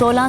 16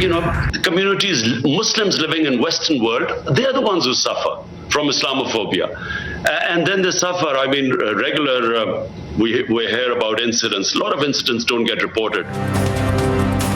You know, communities, Muslims living in Western world, they are the ones who suffer from Islamophobia. And then they suffer, I mean, we hear about incidents. A lot of incidents don't get reported.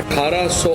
1800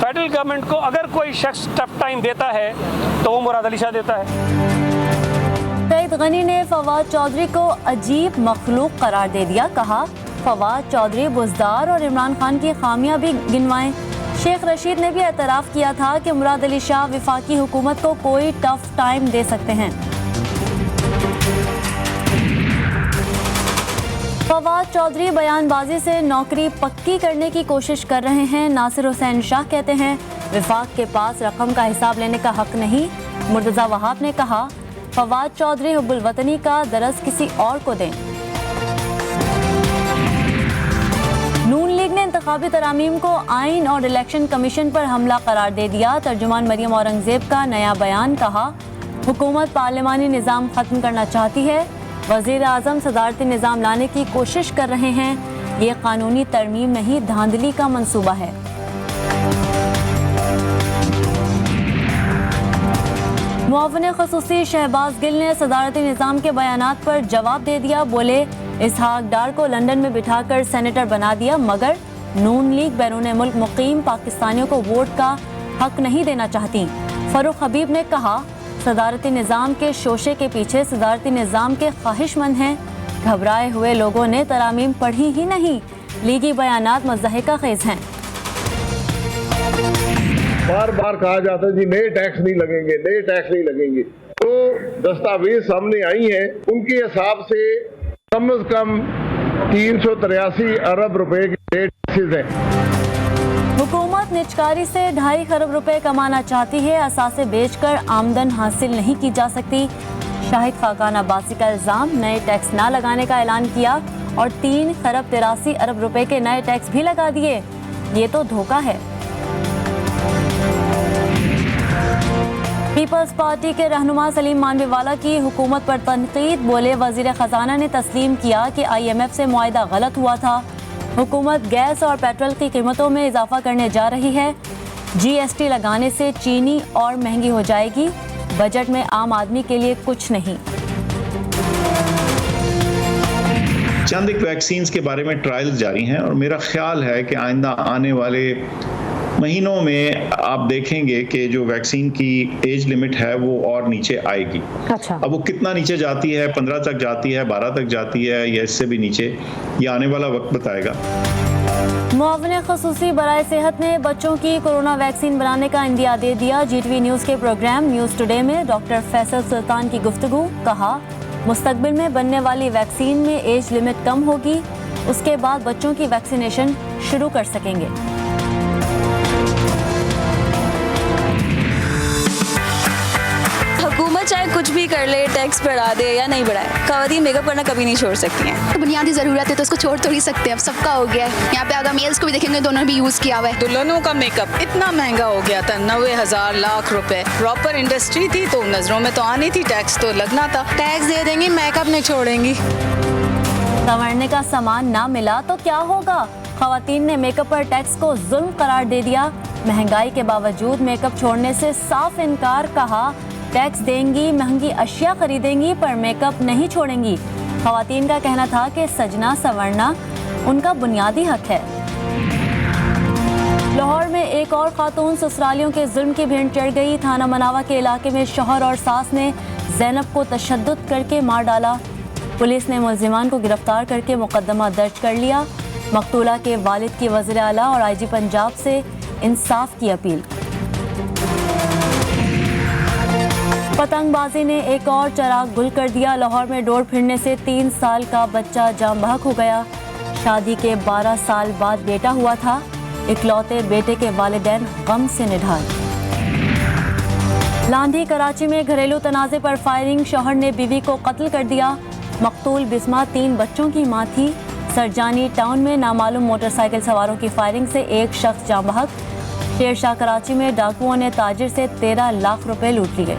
federal government کو اگر کوئی شخص tough time دیتا ہے تو وہ مراد علی شاہ دیتا ہے۔ سعید غنی نے فواد چودھری کو عجیب مخلوق قرار دے دیا، کہا فواد چودھری بزدار اور عمران خان کی خامیاں بھی گنوائیں۔ شیخ رشید نے بھی اعتراف کیا تھا کہ مراد علی شاہ وفاقی حکومت کو کوئی ٹف ٹائم دے سکتے ہیں۔ فواد چودھری بیان بازی سے نوکری پکی کرنے کی کوشش کر رہے ہیں۔ ناصر حسین شاہ کہتے ہیں وفاق کے پاس رقم کا حساب لینے کا حق نہیں۔ مرتضی وہاب نے کہا فواد چودھری حب الوطنی کا درس کسی اور کو دیں۔ نون لیگ نے انتخابی ترامیم کو آئین اور الیکشن کمیشن پر حملہ قرار دے دیا۔ ترجمان مریم اورنگزیب کا نیا بیان، کہا حکومت پارلیمانی نظام ختم کرنا چاہتی ہے، وزیر اعظم صدارتی نظام لانے کی کوشش کر رہے ہیں، یہ قانونی ترمیم نہیں دھاندلی کا منصوبہ ہے۔ معاون خصوصی شہباز گل نے صدارتی نظام کے بیانات پر جواب دے دیا، بولے اسحاق ڈار کو لندن میں بٹھا کر سینیٹر بنا دیا، مگر نون لیگ بیرون ملک مقیم پاکستانیوں کو ووٹ کا حق نہیں دینا چاہتی۔ فاروق حبیب نے کہا صدارتی نظام کے شوشے کے پیچھے صدارتی نظام کے خواہش مند ہیں، گھبرائے ہوئے لوگوں نے ترامیم پڑھی ہی نہیں، لیگی بیانات مضحکہ خیز ہیں۔ بار بار کہا جاتا ہے جی نئے ٹیکس نہیں لگیں گے، نئے ٹیکس نہیں لگیں گے، تو دستاویز سامنے آئی ہیں، ان کے حساب سے کم از کم 383 ارب روپے کے نئے ٹیکسز ہیں۔ حکومت نجکاری سے 2.5 خرب روپے کمانا چاہتی ہے، اثاثے بیچ کر آمدن حاصل نہیں کی جا سکتی۔ شاہد خاقان عباسی کا الزام، نئے ٹیکس نہ لگانے کا اعلان کیا اور 3 خرب 83 ارب روپے کے نئے ٹیکس بھی لگا دیے، یہ تو دھوکہ ہے۔ پیپلز پارٹی کے رہنما سلیم مانوی والا کی حکومت پر تنقید، بولے وزیر خزانہ نے تسلیم کیا کہ IMF سے معاہدہ غلط ہوا تھا، حکومت گیس اور پیٹرول کی قیمتوں میں اضافہ کرنے جا رہی ہے، GST لگانے سے چینی اور مہنگی ہو جائے گی، بجٹ میں عام آدمی کے لیے کچھ نہیں۔ چند ایک ویکسینز کے بارے میں ٹرائلز جاری ہیں اور میرا خیال ہے کہ آئندہ آنے والے مہینوں میں آپ دیکھیں گے کہ جو ویکسین کی ایج لمٹ ہے وہ اور نیچے آئے گی۔ اچھا، اب وہ کتنا نیچے جاتی ہے، 15 تک جاتی ہے، 12 تک جاتی ہے یا اس سے بھی نیچے، یہ آنے والا وقت بتائے گا۔ معاون خصوصی برائے صحت نے بچوں کی کورونا ویکسین بنانے کا عندیہ دے دیا۔ GTV نیوز کے پروگرام نیوز ٹوڈے میں ڈاکٹر فیصل سلطان کی گفتگو، کہا مستقبل میں بننے والی ویکسین میں ایج لمٹ کم ہوگی، اس کے بعد بچوں کی ویکسینیشن شروع کر سکیں گے۔ حکومت چاہے کچھ بھی کر لے، ٹیکس بڑھا دے یا نہیں بڑھائے، خواتین میک اپ کرنا کبھی نہیں چھوڑ سکتی ہیں۔ بنیادی ضرورت ہے تو اس کو چھوڑ تھوڑی سکتے ہیں، اب سب کا ہو گیا ہے۔ یہاں پہ اگر میلز کو بھی دیکھیں گے دونوں نے بھی یوز کیا ہوا ہے۔ دلہنوں کا میک اپ اتنا مہنگا ہو گیا تھا، 90,000 لاکھ روپے، پراپر انڈسٹری تھی تو نظروں میں تو آنی تھی، ٹیکس تو لگنا تھا۔ ٹیکس دے دیں گی، میک اپ نہیں چھوڑیں گی۔ سنورنے کا سامان نہ ملا تو کیا ہوگا؟ خواتین نے میک اپ پر ٹیکس کو ظلم قرار دے دیا، مہنگائی کے باوجود میک اپ چھوڑنے سے صاف انکار، کہا ٹیکس دیں گی، مہنگی اشیاء خریدیں گی پر میک اپ نہیں چھوڑیں گی۔ خواتین کا کہنا تھا کہ سجنا سنورنا ان کا بنیادی حق ہے۔ لاہور میں ایک اور خاتون سسرالیوں کے ظلم کی بھینٹ چڑھ گئی۔ تھانہ مناوا کے علاقے میں شوہر اور ساس نے زینب کو تشدد کر کے مار ڈالا، پولیس نے ملزمان کو گرفتار کر کے مقدمہ درج کر لیا۔ مقتولہ کے والد کی وزیر اعلیٰ اور IG پنجاب سے انصاف کی اپیل۔ پتنگ بازی نے ایک اور چراغ گل کر دیا، لاہور میں ڈور پھرنے سے 3 سال کا بچہ جاں بحق ہو گیا۔ شادی کے 12 سال بعد بیٹا ہوا تھا، اکلوتے بیٹے کے والدین غم سے نڈھال۔ لاندھی کراچی میں گھریلو تنازع پر فائرنگ، شوہر نے بیوی کو قتل کر دیا، مقتول بسمہ 3 بچوں کی ماں تھی۔ سرجانی ٹاؤن میں نامعلوم موٹر سائیکل سواروں کی فائرنگ سے ایک شخص جاں بحق۔ شیر شاہ کراچی میں ڈاکوؤں نے تاجر سے 13 لاکھ روپے لوٹ لیے۔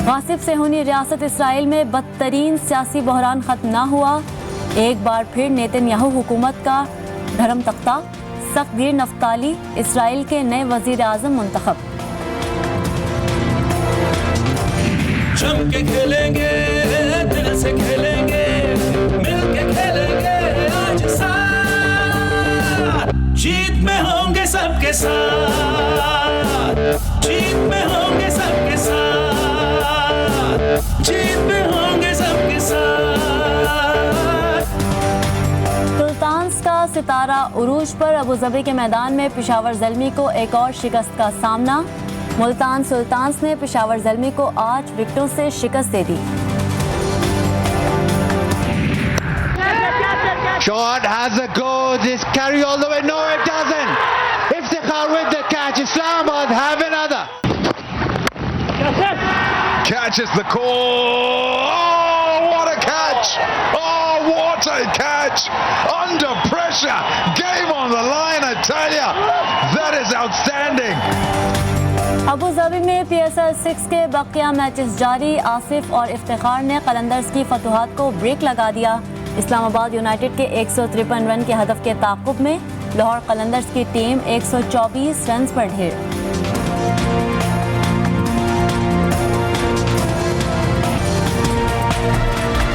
غاصب صہیونی ریاست اسرائیل میں بدترین سیاسی بحران ختم نہ ہوا، ایک بار پھر نیتن یاہو حکومت کا دھرم تختہ، سخت گیر نفتالی اسرائیل کے نئے وزیر اعظم منتخب۔ جم کے کھیلیں گے، دل سے کھیلیں گے، مل کے کھیلیں گے، آج ستارہ عروج پر ابوظبی کے میدان میں پشاور زلمی کو ایک اور شکست کا سامنا. ملتان سلطانز نے پشاور زلمی کو 8 وکٹوں سے شکست دے دی. Shot has a go. This carry all the way. No, it doesn't. Iftikhar with the catch. Islamabad have another. Catches the call. Oh, what a catch. Oh, what a catch. Under pressure. Game on the line, I tell you. That is outstanding. Abu Dhabi میں PSL 6 کے بقیہ matches جاری. آصف اور افتخار نے قلندرز کی فتوحات کو break لگا دیا. اسلام آباد یونائٹڈ کے 153 رن کے ہدف کے تعاقب میں لاہور قلندرز کی ٹیم 124 رنز پر ڈھیر.